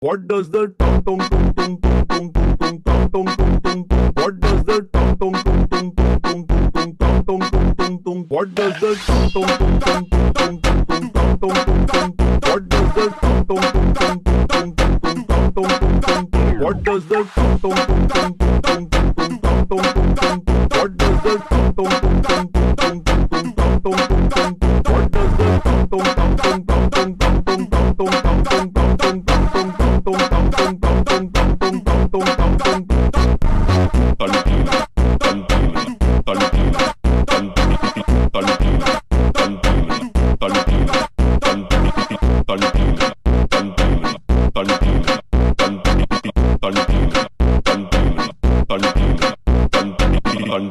What does the tong tong tong tong tong tong tong tong tong tong tong? What does the tong tong tong tong tong tong tong tong tong tong tong? What does the tong tong tong tong tong tong tong tong tong? What does the tong tong tong tong tong tong tong tong tong? What does the tong tong tong tong tong tong tong tong?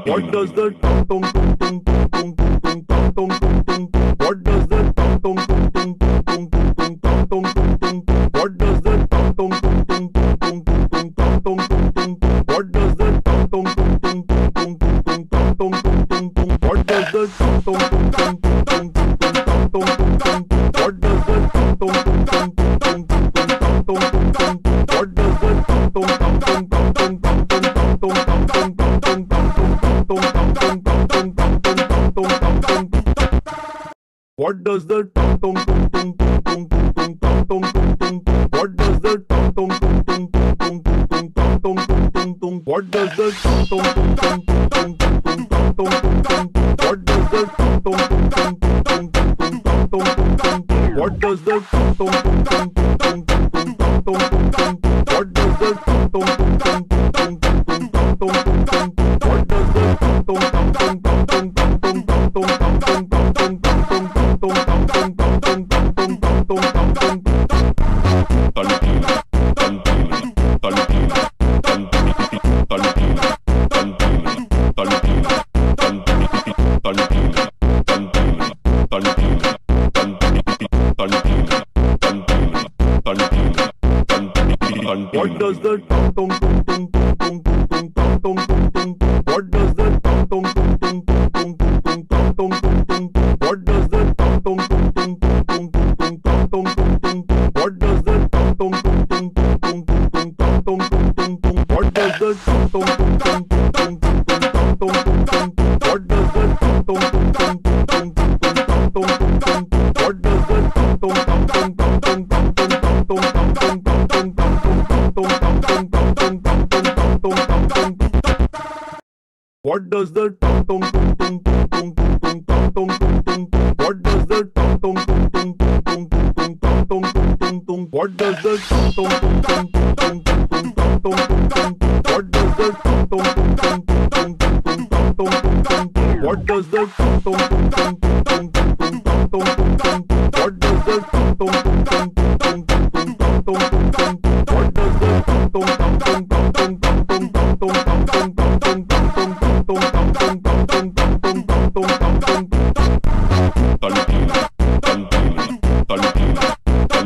What does the tong tong tong tong tong tong tong tong? What does the tong tong tong tong tong tong tong tong What does the tong tong tong tong tong tong tong tong tong tong? What does the tong tong tong tong tong tong tong tong tong? What does the tong tong tong tong tong tong tong tong tong? What does the tong tong tong tong tong tong tong tong tong? What does the tong tong tong tong tong tong tong tong? What does the tong tong tong tong tong tong tong tong? What does the tong tong tong tong tong tong tong What does the tong tong tong tong tong tong tong tong? What does the tong tong tong tong tong tong tong tong? What does the tong tong tong tong tong tong tong? What does the tong tong tong tong tong tong? What does the tong tong tong tong tong tong? What does the tong tong tong tong tong tong? What does the tong tong tong tong What does the tong tong tong tong tong tong tong tong? What does the tong tong tong tong tong tong tong? What does the tong tong tong tong tong tong tong? What does the tong tong tong tong tong tong tong? What does the tong tong tong tong tong tong? What does the tong tong tong tong tong tong? What does the tong tong tong tong tong What does the tong tong tong tong tong tong tong? What does the tong tong tong tong tong tong? What does the tong tong tong tong tong tong? What does the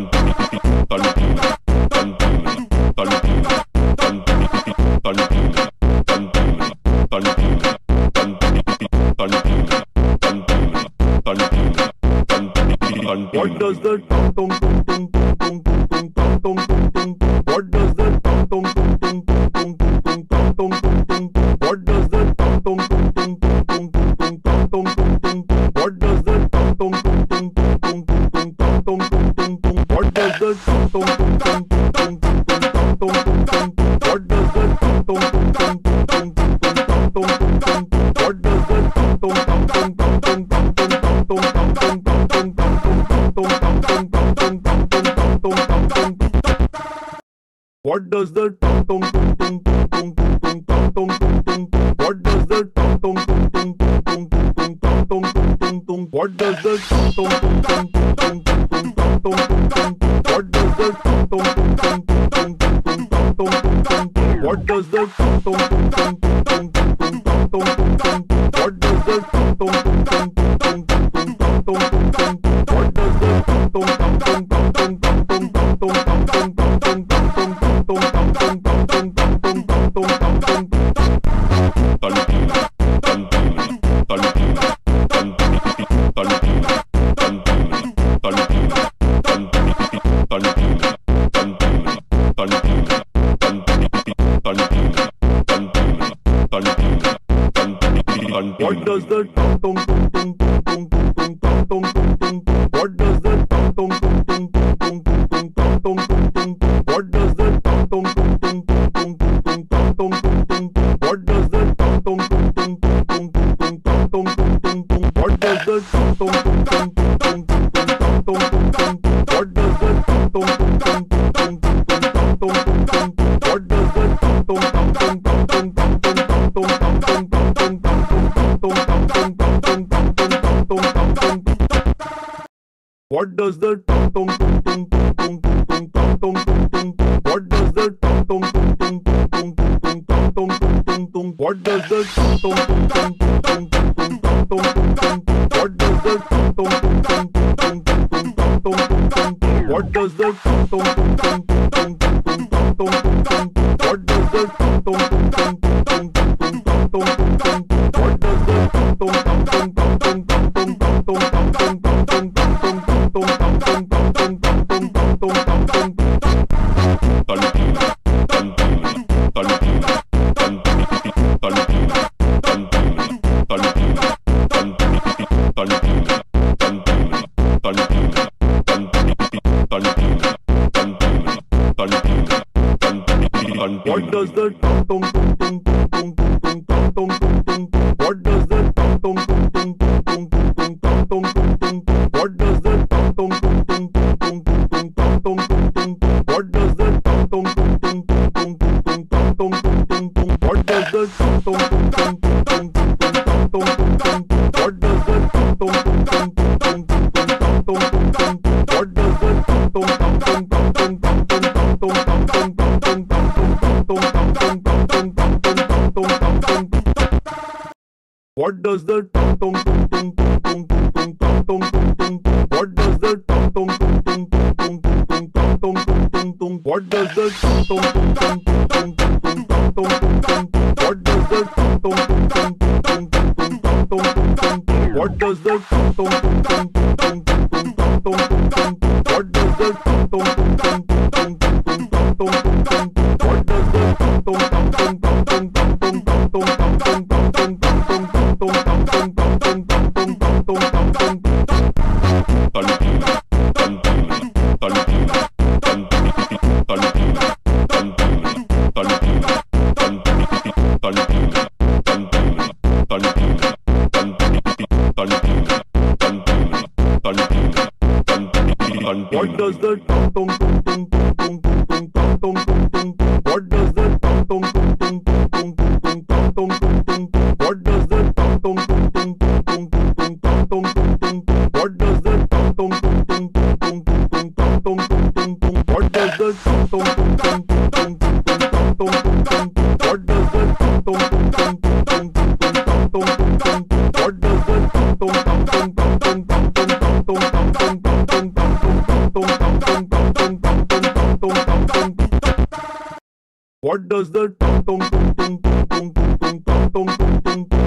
tong tong tong tong tong tong? What does the tong tong tong tong tong tong? What does the tong tong tong tong tong tong? What does the tong tong tong tong What does the tong tong tong tong tong tong? What does the tong tong tong tong tong tong? What does the tong tong tong tong tong tong? What does the tong tong tong tong tong tong? What does the tong tong tong tong tong tong? What does the tong tong tong tong tong? What does the tong tong tong tong What does the tong tong tong tong tong tong? What does the tong tong tong tong tong tong? What does the tong tong tong tong tong? What does the tong tong tong tong tong? What does the tong tong tong tong tong? What does the tong tong tong tong tong? What does the tong tong tong tong What does the tung tung tung tung tung tung tung tung tung tung tung? What does the tung tung tung tung tung tung tung tung tung tung? What does the tung tung tung tung tung tung tung tung tung tung? What does the tung tung tung tung tung tung tung tung tung tung? What does the tung tung tung tung tung tung tung tung tung? What does the tung tung tung tung tung tung tung tung? What does the tung tung tung tung tung tung tung What does the tung tung tung tung tung tung tung tung tung? What does the tung tung tung tung tung tung tung tung? What does the tung tung tung tung tung tung tung? What does the tung tung tung tung tung tung? What does the tung tung tung tung tung tung? What does the tung tung tung tung tung tung? What does the tung tung tung tung What does the tung tung tung tung tung tung tung tung tung? What does the tung tung tung tung tung tung tung tung tung? What does the tung tung tung tung tung tung tung tung? What does the tung tung tung tung tung tung tung? What does the tung tung tung tung tung tung? What does the tung tung tung tung tung tung? What does the tung tung tung tung tung What does the tung tung tung tung tung tung tung tung? What does the tung tung tung tung tung tung tung? What does the tung tung tung tung tung tung? What does the tung tung tung tung tung? What does the tung tung tung tung tung? What does the tung tung tung tung tung? What does the tung tung tung tung What does the tung tung tung tung tung tung tung? What does the tung tung tung tung tung tung? What does the tung tung tung tung tung tung? What does the tung tung tung tung tung? What does the tung tung tung tung tung? What does the tung tung tung tung tung? What does the tung tung tung tung What does the tung tung tung tung tung tung?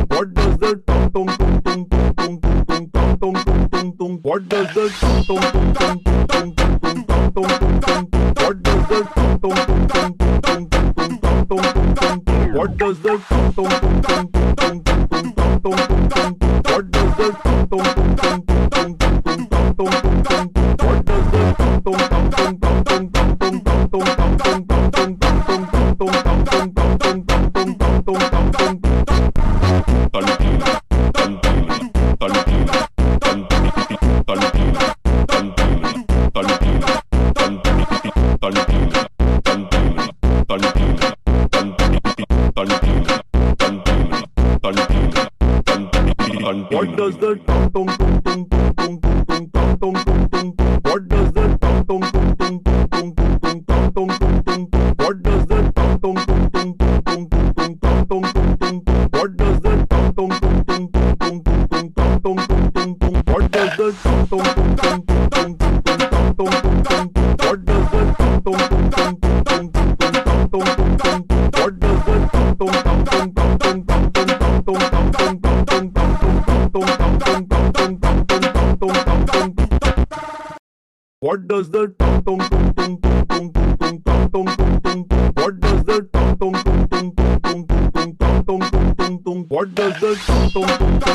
What does the tung tung tung tung tung? What does the tung tung tung tung tung? What does the tung tung tung tung? What does the tung tung tung tung tung? What does the tung tung tung tung tung? What does the tung tung tung tung What does the tung tung tung tung tung tung tung? What does the tung tung tung tung tung tung? What does the tung tung tung tung tung tung? What does the tung tung tung tung tung? What does the tung tung tung tung tung? What does the tung tung tung tung tung? What does the tung tung tung tung What does the tung tung tung tung tung tung? What does the tung tung tung tung tung? What does the tung tung tung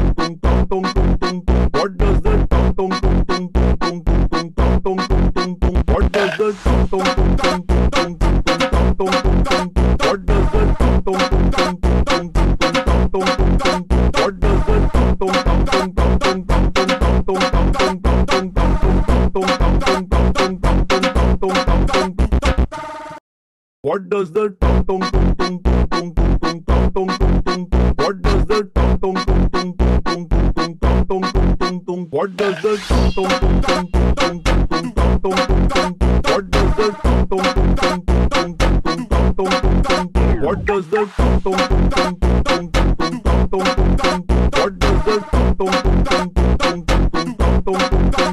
What does the tong tong tong tong tong tong tong tong tong tong tong? What does the tong tong tong tong tong tong tong tong tong tong tong? What does the tong tong tong tong tong tong tong tong tong? What does the tong tong tong tong tong tong tong tong? What does the tong tong tong tong tong tong tong? What does the tong tong tong tong tong tong tong?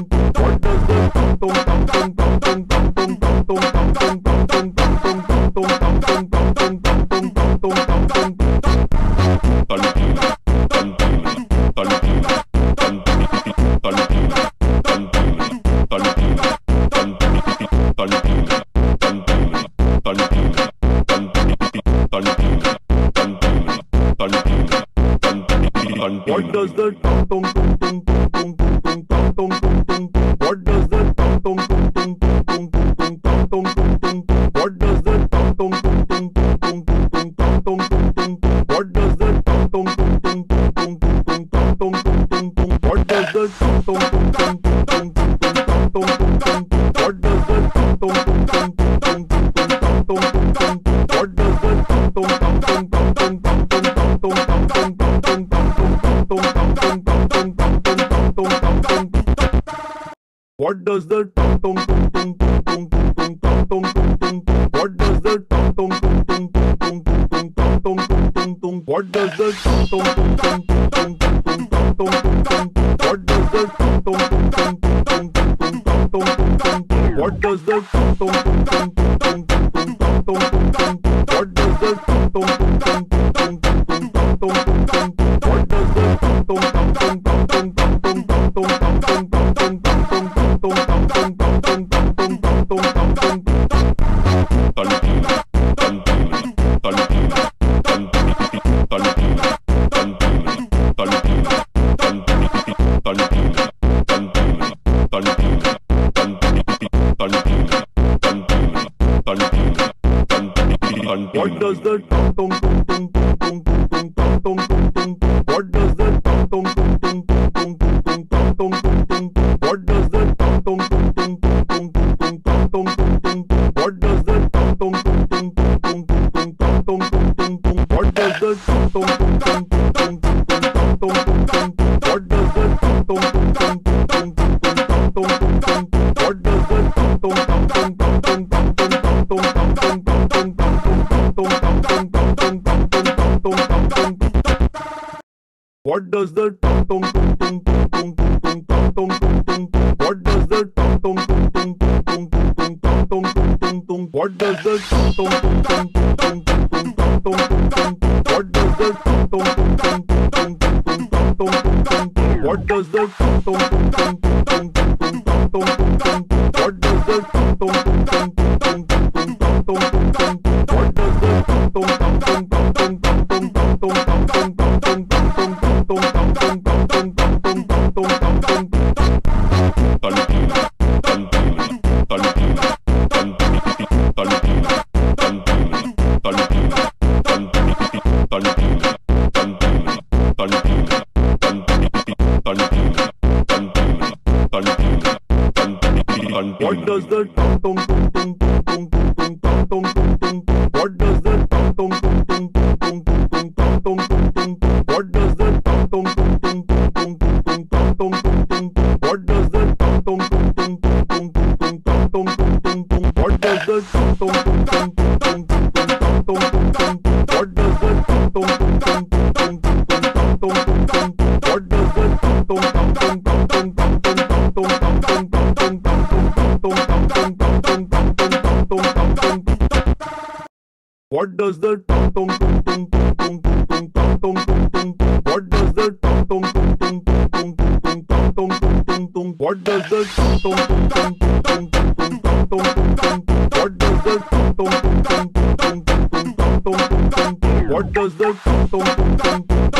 What does the tong tong tong tong tong tong tong? What does the tong tong tong tong tong tong tong tong tong? What does the tong tong tong tong tong tong tong tong? What does the tong tong tong tong tong tong tong? What does the tong tong tong tong tong tong tong? What does the tong tong tong tong tong tong? What does the tong tong tong tong tong tong? What does the tong tong tong tong tong What does the tong tong tong tong tong tong tong? What does the tong tong tong tong tong tong? What does the tong tong tong tong tong? What does the tong tong tong tong tong? What does the tong tong tong tong tong? What does the tong tong tong tong tong? What does the tong tong tong tong What does the tong tong tong tong tong tong tong? What does the tong tong tong tong tong tong tong? What does the tong tong tong tong tong tong? What does the tong tong tong tong tong tong? What does the tong tong tong tong tong? What does the tong tong tong tong tong? What does the tong tong tong tong What does the tong tong tong tong tong tong tong? What does the tong tong tong tong tong tong? What does the tong tong tong tong tong? What does the tong tong tong tong tong? What does the tong tong tong tong tong? What does the tong tong tong tong tong? What does the tong tong tong tong What does the tong tong tong tong tong tong? What does the tong tong tong tong tong tong? What does the tong tong tong tong tong tong? What does the tong tong tong tong tong tong? What does the tong tong tong tong tong? What does the tong tong tong tong tong? What does the tong tong tong tong What does the tong tong tong tong tong? What does the tong tong tong tong tong? What does the tong tong tong tong? What does the tong tong tong tong? What does the tong tong tong tong? What does the tong tong tong tong?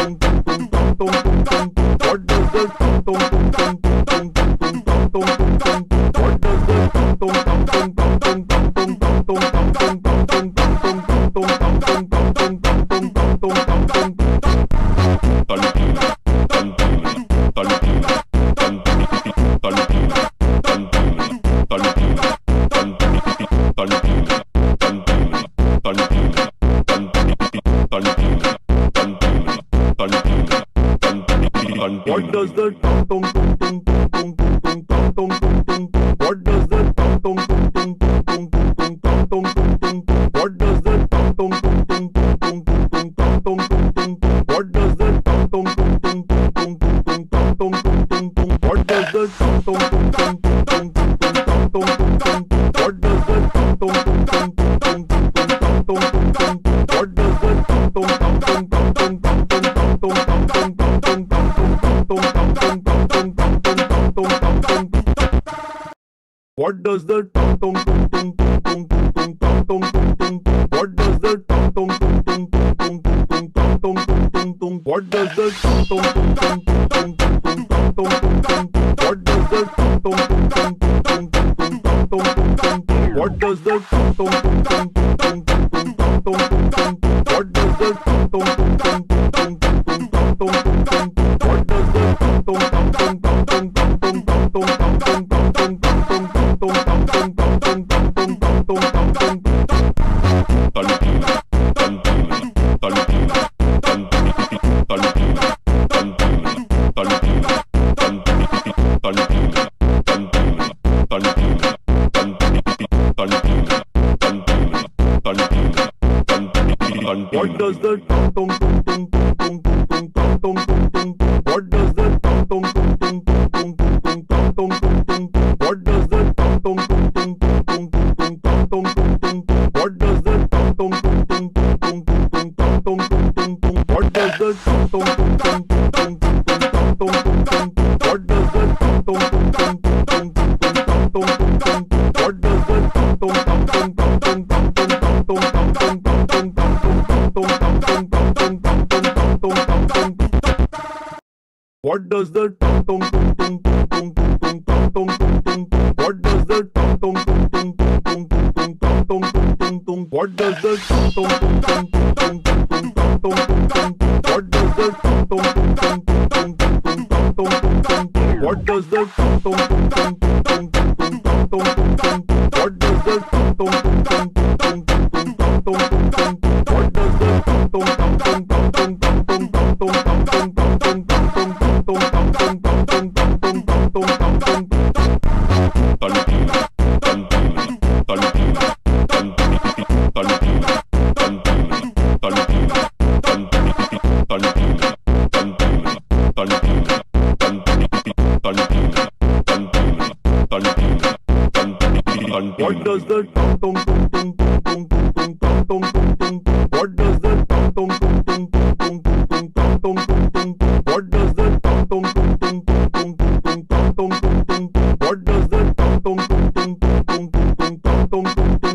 What does the tong tong tong tong? does the tung tung tung tung tung tung tung tung tung tung tung? What does the tung tung tung tung tung tung tung tung tung tung? What does the tung tung tung tung tung tung tung tung tung tung? What does the tung tung tung tung tung tung tung tung tung? What does the tung tung tung tung tung tung tung tung? What does the tung tung tung tung tung tung tung? What does the tung tung tung tung tung tung What does the tung tung tung tung tung tung tung tung tung? What does the tung tung tung tung tung tung tung tung? What does the tung tung tung tung tung tung tung? What does the tung tung tung tung tung tung? What does the tung tung tung tung tung tung? What does the tung tung tung tung tung tung? What does the tung tung tung tung What does the tung tung tung tung tung tung tung tung tung? What does the tung tung tung tung tung tung tung tung tung? What does the tung tung tung tung tung tung tung tung? What does the tung tung tung tung tung tung tung? What does the tung tung tung tung tung tung? What does the tung tung tung tung tung tung? What does the tung tung tung tung tung What does the tung tung tung tung tung tung tung tung? What does the tung tung tung tung tung tung tung? What does the tung tung tung tung tung tung? What does the tung tung tung tung tung? What does the tung tung tung tung tung? What does the tung tung tung tung tung? What does the tung tung tung tung What does the tung tung tung tung tung tung tung? What does the tung tung tung tung tung tung? What does the tung tung tung tung tung tung? What does the tung tung tung tung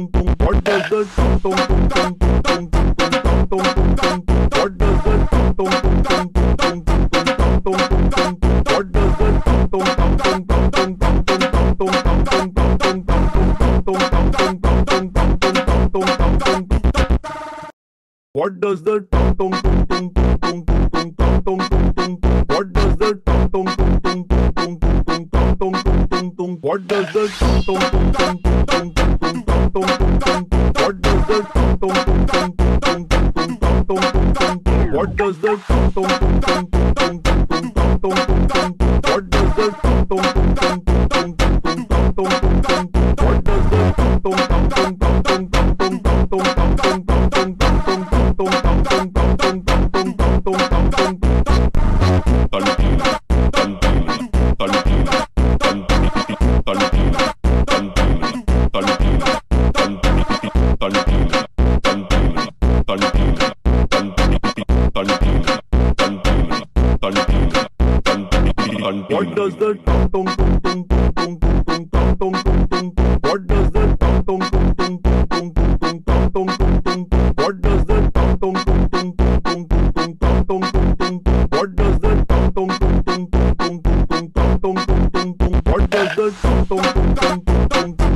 tung? What does the tung tung tung tung tung? What does the tung tung tung tung tung? What does the tung tung tung tung What does the tung tung tung tung tung tung? What does the tung tung tung tung tung? What does the tung tung tung tung tung? What does the tung tung tung tung? What does the tung tung tung tung tung? What does the tung tung tung tung tung? What does the tung tung tung tung What does the tung tung tung tung tung tung tung? What does the tung tung tung tung tung tung? What does the tung tung tung tung tung? What does the tung tung tung tung tung? What does the tung tung tung tung tung? What does the tung tung tung tung tung?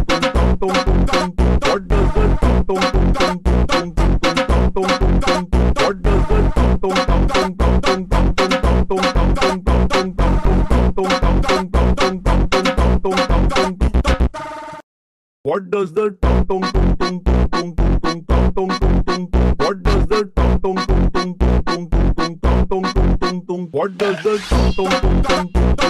What does the tung tung tung tung What does the tung tung tung tung tung tung? What does the tung tung tung tung tung? What does the tung tung tung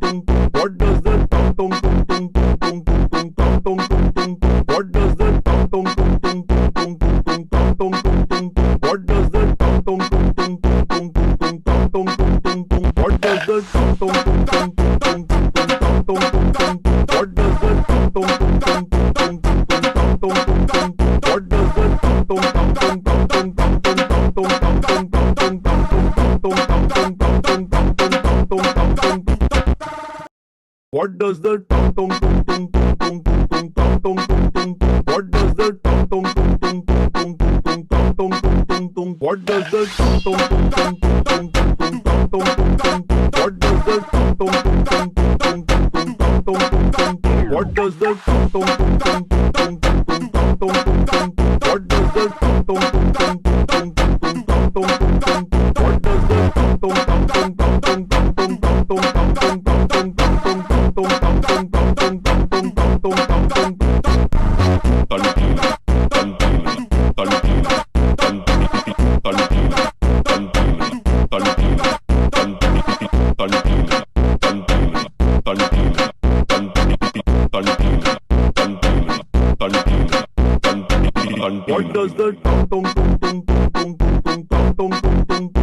What does the tong tong tong tong tong tong tong tong tong tong? What does the tong tong tong tong tong tong tong tong tong tong? What does the tong tong tong tong tong tong tong tong tong? What does the tong tong tong tong tong tong tong tong? What does the tong tong tong tong tong tong tong? What does the tong tong tong tong tong tong tong What does the tong tong tong tong tong tong tong tong? What does the tong tong tong tong tong tong tong tong? What does the tong tong tong tong tong tong tong? What does the tong tong tong tong tong tong? What does the tong tong tong tong tong tong?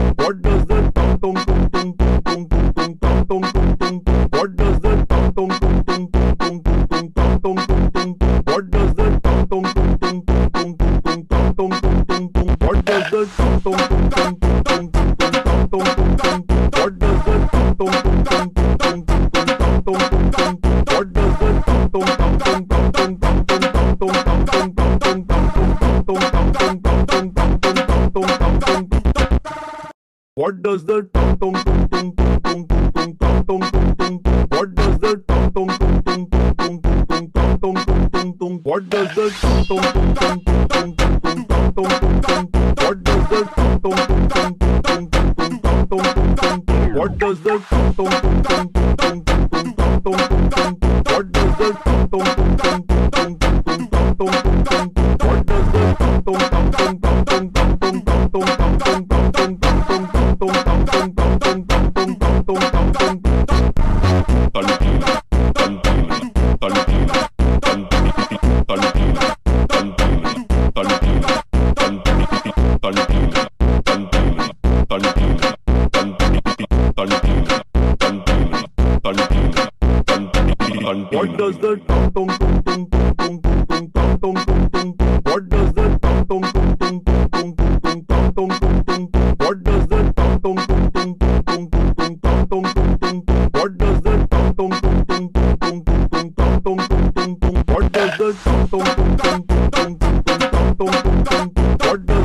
What does the tong tong tong tong tong tong? What does the tong tong tong tong tong What does the tong tong tong tong tong tong tong tong? What does the tong tong tong tong tong tong tong? What does the tong tong tong tong tong tong tong? What does the tong tong tong tong tong tong tong? What does the tong tong tong tong tong tong? What does the tong tong tong tong tong tong? What does the tong tong tong tong tong What does the tong tong tong tong tong tong tong? What does the tong tong tong tong tong tong? What does the tong tong tong tong tong? What does the tong tong tong tong tong? What does the tong tong tong tong tong? What does the tong tong tong tong tong? What does the tong tong tong tong What does the tong tong tong tong tong tong? What does the tong tong tong tong tong tong? What does the tong tong tong tong tong tong? What does the tong tong tong tong tong tong? What does the tong tong tong tong tong? What does the tong tong tong tong tong?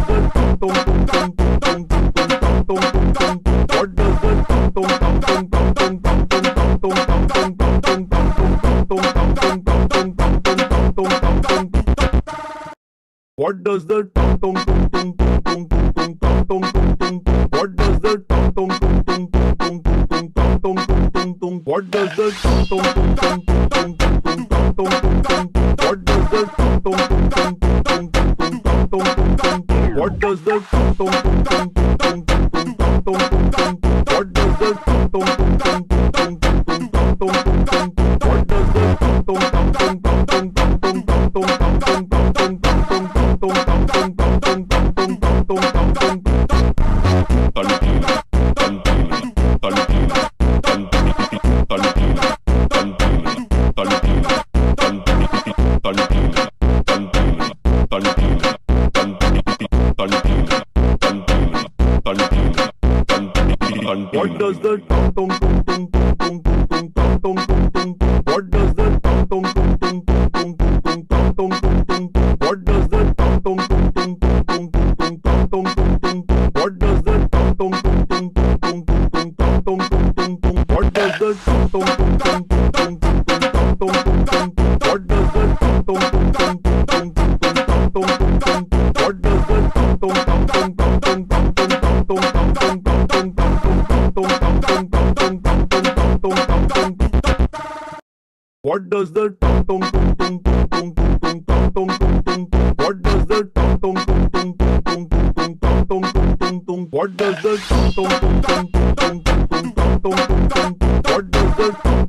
What does the tong tong tong tong What does the tong tong tong tong tong tong? What does the tong tong tong tong tong? What does the tong tong tong tong tong? What does the tong tong tong tong? What does the tong tong tong tong? What does the tong tong tong tong? What does the tong tong tong What does the tong tong tong tong tong? What does the tong tong tong tong tong? What does the tong tong tong tong tong? What does the tong tong tong tong tong? What does the tong tong tong tong? What does the tong tong tong tong? What does the tong tong tong What does the tong tong tong tong tong? What does the tong tong tong tong tong? What does the tong tong tong tong? What does the tong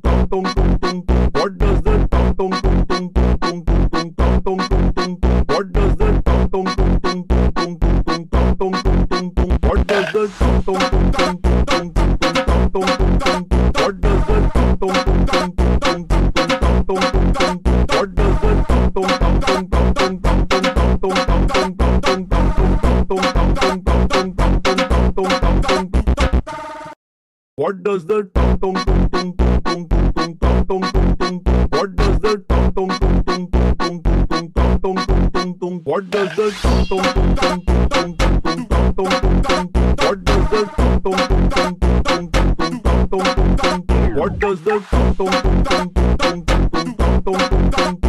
What does the tong tong tong tong tong tong tong tong tong tong tong? What does the tong tong tong tong tong tong tong tong tong tong? What does the tong tong tong tong tong tong tong tong tong? What does the tong tong tong tong tong tong tong tong? What does the tong tong tong tong tong tong tong?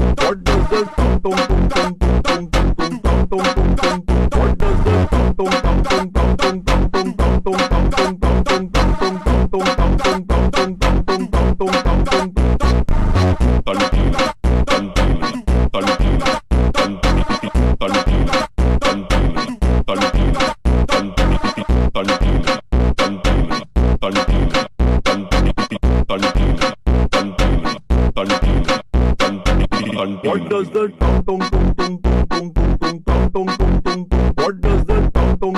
What does the tong tong tong tong tong tong tong? What does the tong tong tong tong tong tong tong What does the tong tong tong tong tong tong tong tong? What does the tong tong tong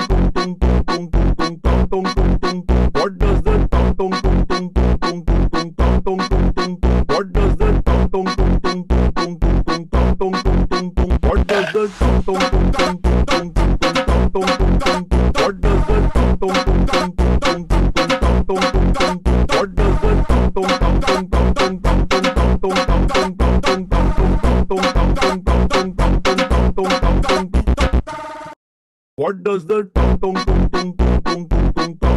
tong tong tong tong? What does the tong tong tong tong tong tong? What does the tong tong tong tong tong tong? What does the tong tong tong tong tong tong? What does the tong tong tong tong tong? What does the tong tong tong tong What does the tong tong tong tong tong tong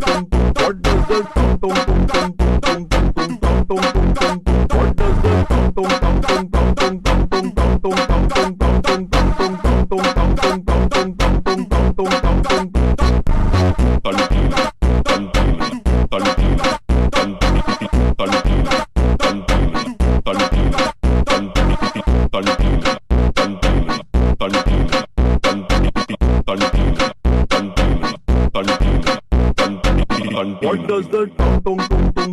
tong? What does the tong tong tong tong tong tong? What does the tong tong tong tong tong? What does the tong tong tong tong tong? What does the tong tong tong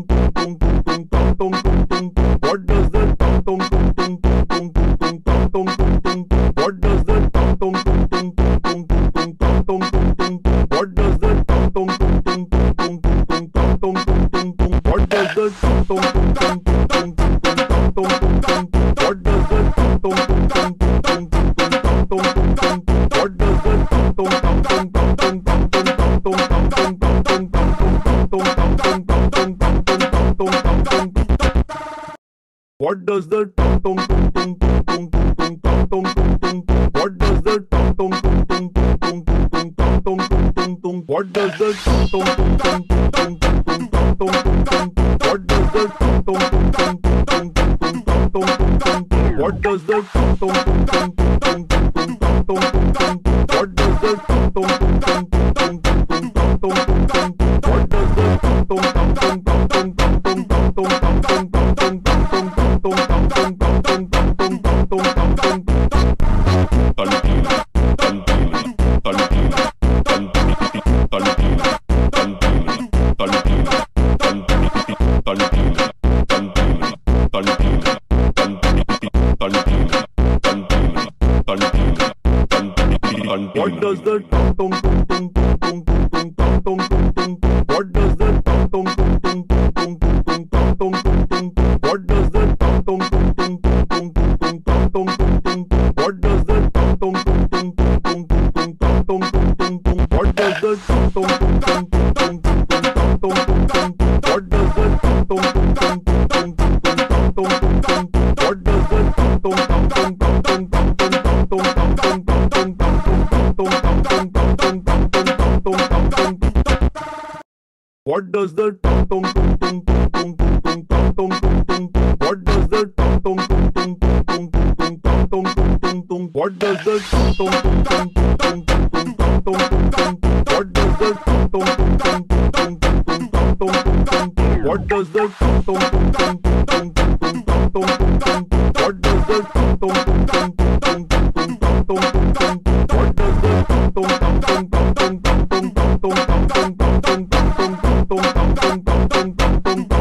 tong tong? What does the tong tong tong tong tong? What does the tong tong tong tong What does the tong tong tong tong tong tong tong? What does the tong tong tong tong tong tong? What does the tong tong tong tong tong tong? What does the tong tong tong tong tong tong? What does the tong tong tong tong tong? What does the tong tong tong tong tong? What does the tong tong tong tong What does the tong tong tong tong tong? What does the tong tong tong tong tong? What does the tong tong tong tong tong? What does the tong tong tong tong? What does the tong tong tong tong? What does the tong tong tong tong? What does the tong tong tong What does the tong tong tong tong tong? What does the tong tong tong tong tong? What does the tong tong tong tong tong? What does the tong tong tong tong tong? What does the tong tong tong tong? What does the tong tong tong tong? What does the tong tong tong tong? What does the tong tong tong tong tong? What does the tong tong tong tong tong? What does the tong tong tong tong? What does the tong tong tong tong? What does the tong tong tong tong? What does the tong tong tong tong? What does the tong tong tong tong?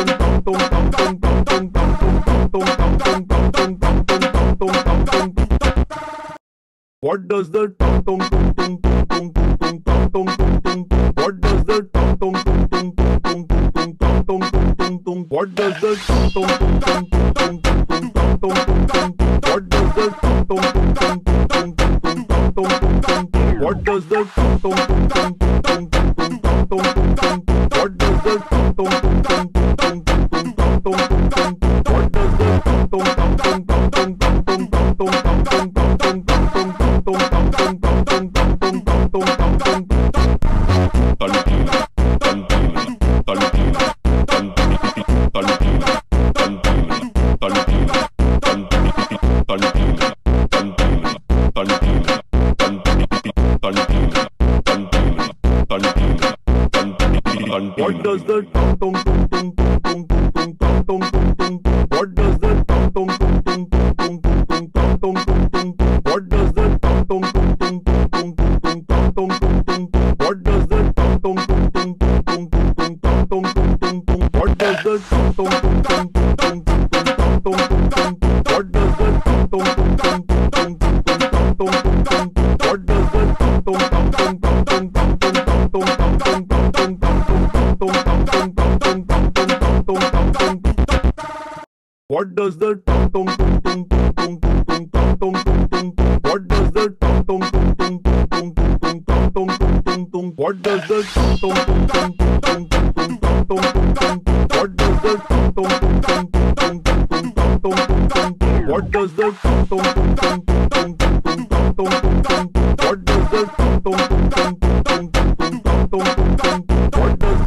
What does the tong tong tong tong tong tong tong tong tong tong? What does the tong tong tong tong tong tong tong tong tong tong? What does the tong tong tong tong tong tong tong tong? What does the tong tong tong tong tong tong tong? What does the tong tong tong tong tong tong tong? What does the tong tong tong tong tong tong tong? What does the tong tong tong tong tong tong tong? What does the tong tong tong tong tong tong tong tong? What does the tong tong tong tong tong tong tong? What does the tong tong tong tong tong tong tong? What does the tong tong tong tong tong tong tong? What does the tong tong tong tong tong tong? What does the tong tong tong tong tong tong? What does the tong tong tong tong tong What does the tong tong tong tong tong tong tong? What does the tong tong tong tong tong tong? What does the tong tong tong tong tong? What does the tong tong tong tong tong? What does the tong tong tong tong tong? What does the tong tong tong tong tong? What does the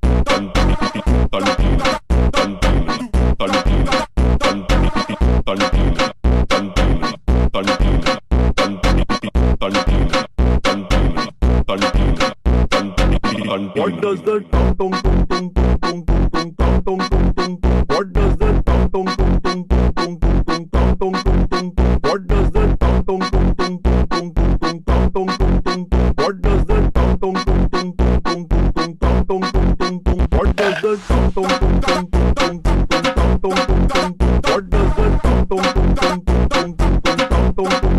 tong tong tong tong What does the tong tong tong tong tong tong tong? What does the tong tong tong tong tong tong? What does the tong tong tong tong tong tong? What does the tong tong tong tong tong tong? What does the tong tong tong tong tong? What does the tong tong tong tong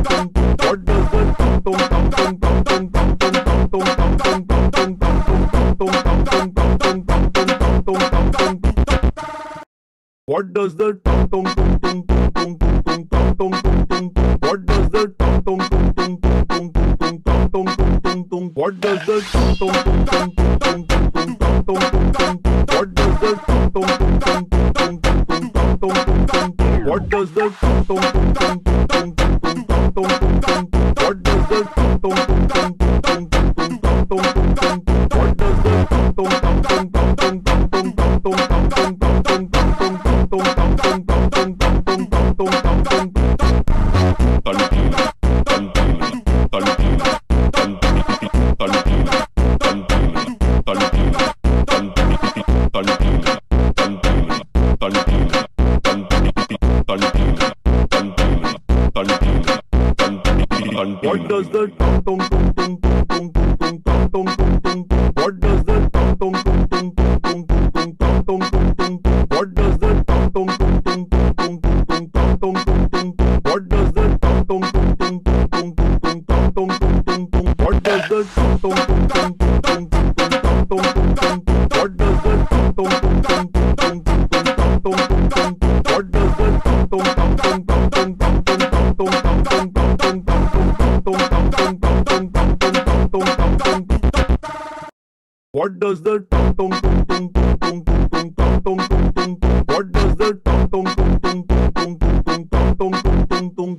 tong? What does the tong tong tong tong What does the tong tong tong tong tong tong? What does the tong tong tong tong tong? What does the tong tong tong tong tong? What does the tong tong tong tong? What does the tong tong tong tong? What does the tong tong tong tong? What does the tong tong What does the tong tong tong tong tong? What does the tong tong tong tong tong? What does the tong tong tong tong tong? What does the tong tong tong tong tong? What does the tong tong tong tong tong? What does the tong tong tong tong? What does the tong tong tong What does the tong tong tong tong tong? What does the tong tong tong tong tong?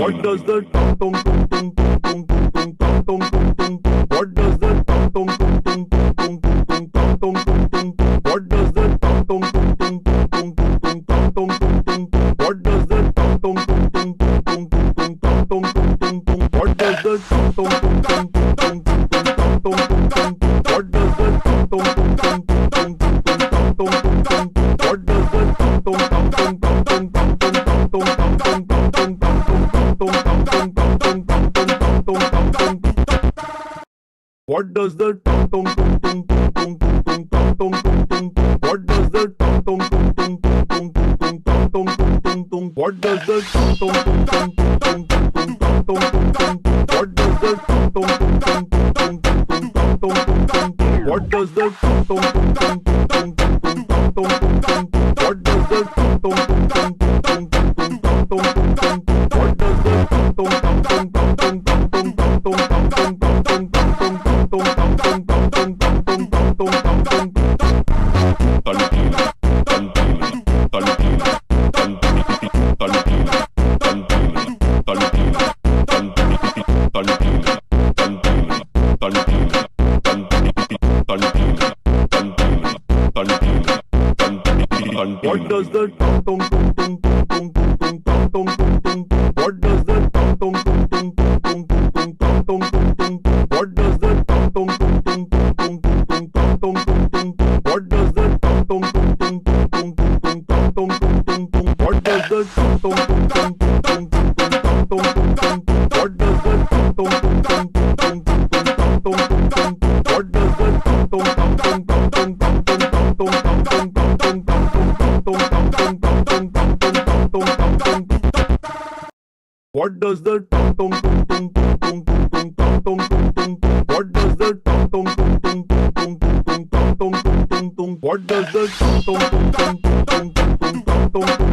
What does the tong tong tong tong tong tong tong tong tong tong? What does the tong tong tong tong tong tong tong tong tong tong? What does the tong tong tong tong tong tong tong tong tong? What does the tong tong tong tong tong tong tong tong tong? What does the tong tong tong tong tong tong tong tong? What does the tong tong tong tong tong tong tong tong? What does the tong tong tong tong tong tong tong tong tong? What does the tong tong tong tong tong tong tong tong? What does the tong tong tong tong tong tong tong tong? What does the tong tong tong tong tong tong tong? What does the tong tong tong tong tong tong? What does the tong tong tong tong tong tong? What does the tong tong tong tong tong tong? What does the tong tong tong tong tong What does the tong tong tong tong tong tong tong tong? What does the tong tong tong tong tong tong tong? What does the tong tong tong tong tong tong tong? What does the tong tong tong tong tong tong tong? What does the tong tong tong tong tong tong? What does the tong tong tong tong tong tong? What does the tong tong tong tong tong tong? What does the tong tong tong tong tong tong tong?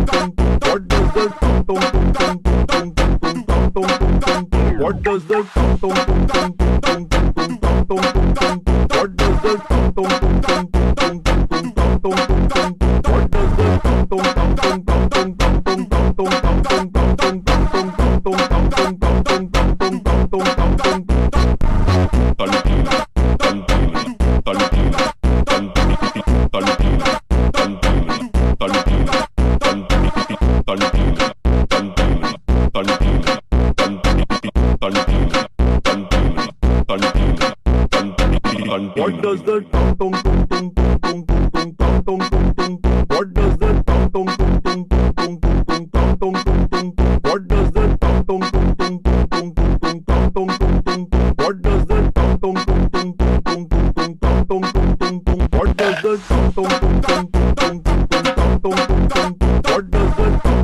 What does the tong tong tong tong tong tong? What does the tong tong tong tong tong? What does the tong tong tong tong tong? What does the tong tong tong tong tong? What does the tong tong tong tong tong? What does the tong tong tong tong What does the tong tong tong tong tong tong tong? What does the tong tong tong tong tong tong? What does the tong tong tong tong tong tong? What does the tong tong tong tong tong tong? What does the tong tong tong tong tong? What does the tong tong tong tong tong? What does the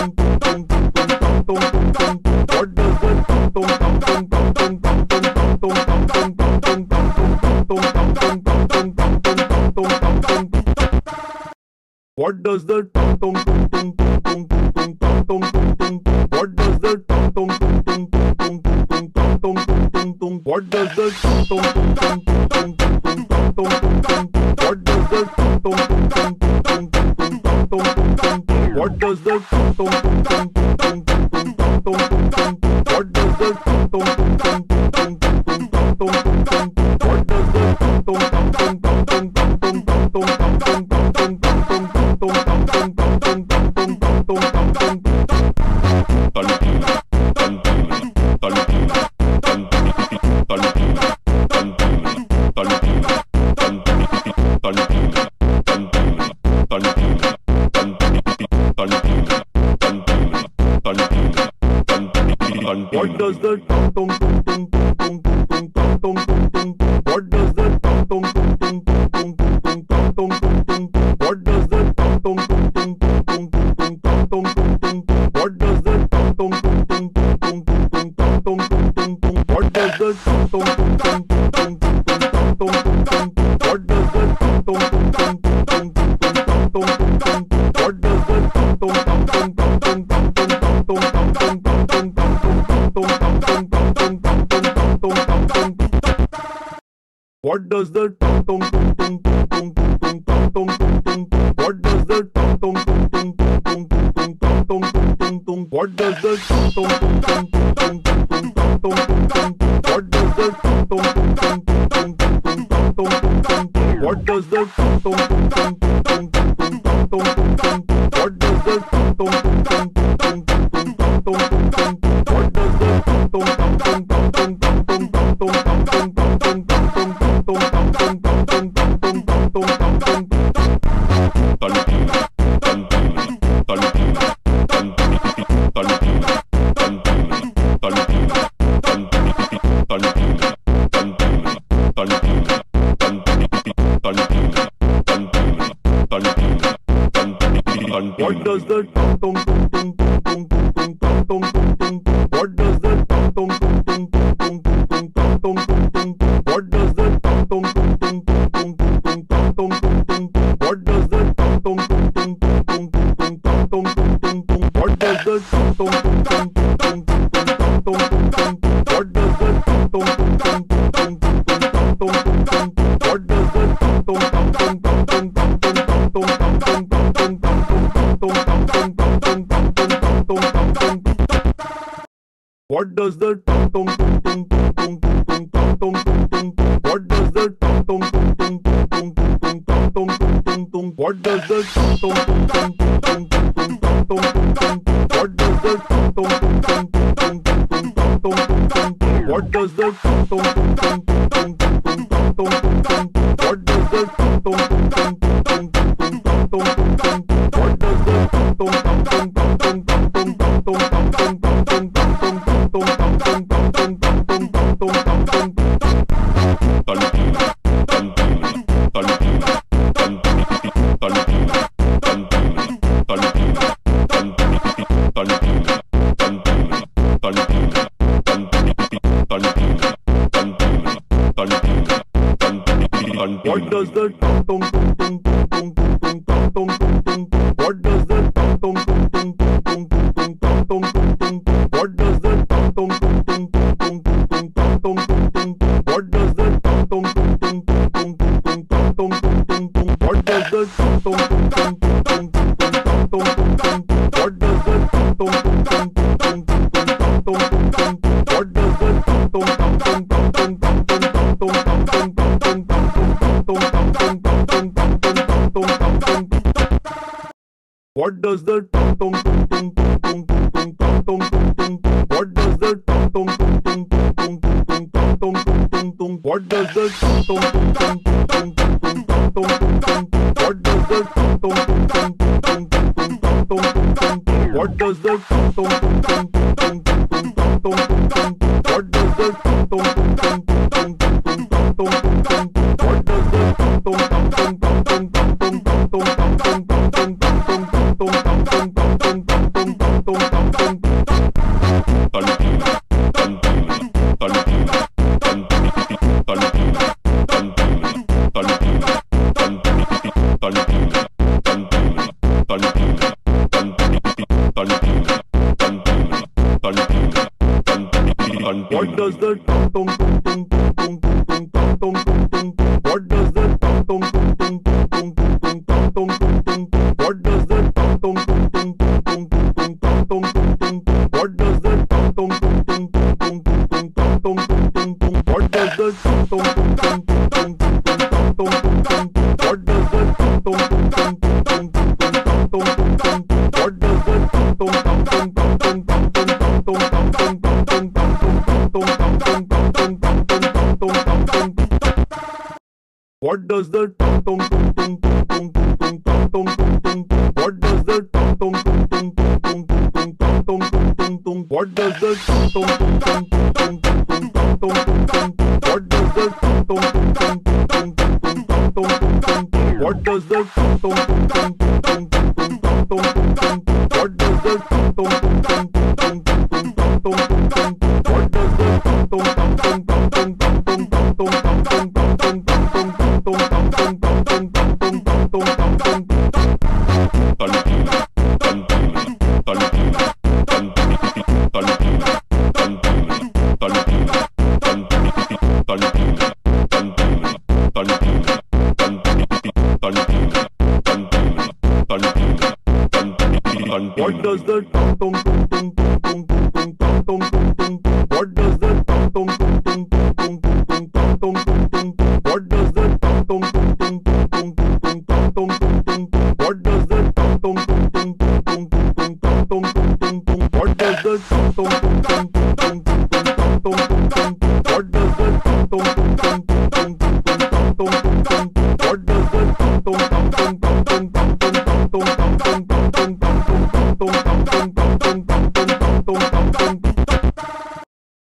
tong tong tong tong What does the tong tong tong tong tong? What does the tong tong tong tong tong? What does the tong tong tong tong tong? What does the tong tong tong tong? What does the tong tong tong tong? What does the tong tong tong tong? What does the tong tong tong What does the tong tong tong tong tong tong tong tong tong tong? What does the tong tong tong tong tong tong tong tong tong tong? What does the tong tong tong tong tong tong tong tong tong tong? What does the tong tong tong tong tong tong tong tong tong? What does the tong tong tong tong tong tong tong tong? What does the tong tong tong tong tong tong tong tong? What does the tong tong tong tong tong tong tong What does the tong tong tong tong tong tong tong tong? What does the tong tong tong tong tong tong tong tong? What does the tong tong tong tong tong tong tong? What does the tong tong tong tong tong tong? What does the tong tong tong tong tong tong? What does the tong tong tong tong tong tong? What does the tong tong tong tong tong What does the tong tong tong tong tong tong tong tong? What does the tong tong tong tong tong tong tong tong? What does the tong tong tong tong tong tong tong? What does the tong tong tong tong tong tong tong? What does the tong tong tong tong tong tong? What does the tong tong tong tong tong tong? What does the tong tong tong tong tong What does the tong tong tong tong tong tong tong? What does the tong tong tong tong tong tong tong? What does the tong tong tong tong tong tong? What does the tong tong tong tong tong tong? What does the tong tong tong tong tong tong? What does the tong tong tong tong tong tong? What does the tong tong tong tong tong What does the tong tong tong tong tong tong tong? What does the tong tong tong tong tong tong? What does the tong tong tong tong tong tong? What does the tong tong tong tong tong tong? What does the tong tong tong tong tong? What does the tong tong tong tong tong? What does the tong tong tong tong What does the tong tong tong tong tong tong? What does the tong tong tong tong tong? What does the tong tong tong tong tong? What does the tong tong tong tong tong? What does the tong tong tong tong tong? What does the tong tong tong tong tong? What does the tong tong tong tong What does the tong tong tong tong tong tong? What does the tong tong tong tong tong tong? What does the tong tong tong tong tong tong? What does the tong tong tong tong tong tong? What does the tong tong tong tong tong? What does the tong tong tong tong tong? What does the tong tong tong tong What does the tong tong tong tong tong? What does the tong tong tong tong tong? What does the tung tung tung tung tung tung tung tung tung tung tung? What does the tung tung tung tung tung tung tung tung tung tung? What does the tung tung tung tung tung tung tung tung tung? What does the tung tung tung tung tung tung tung tung? What does the tung tung tung tung tung tung tung tung tung tung tung tung What does the tung tung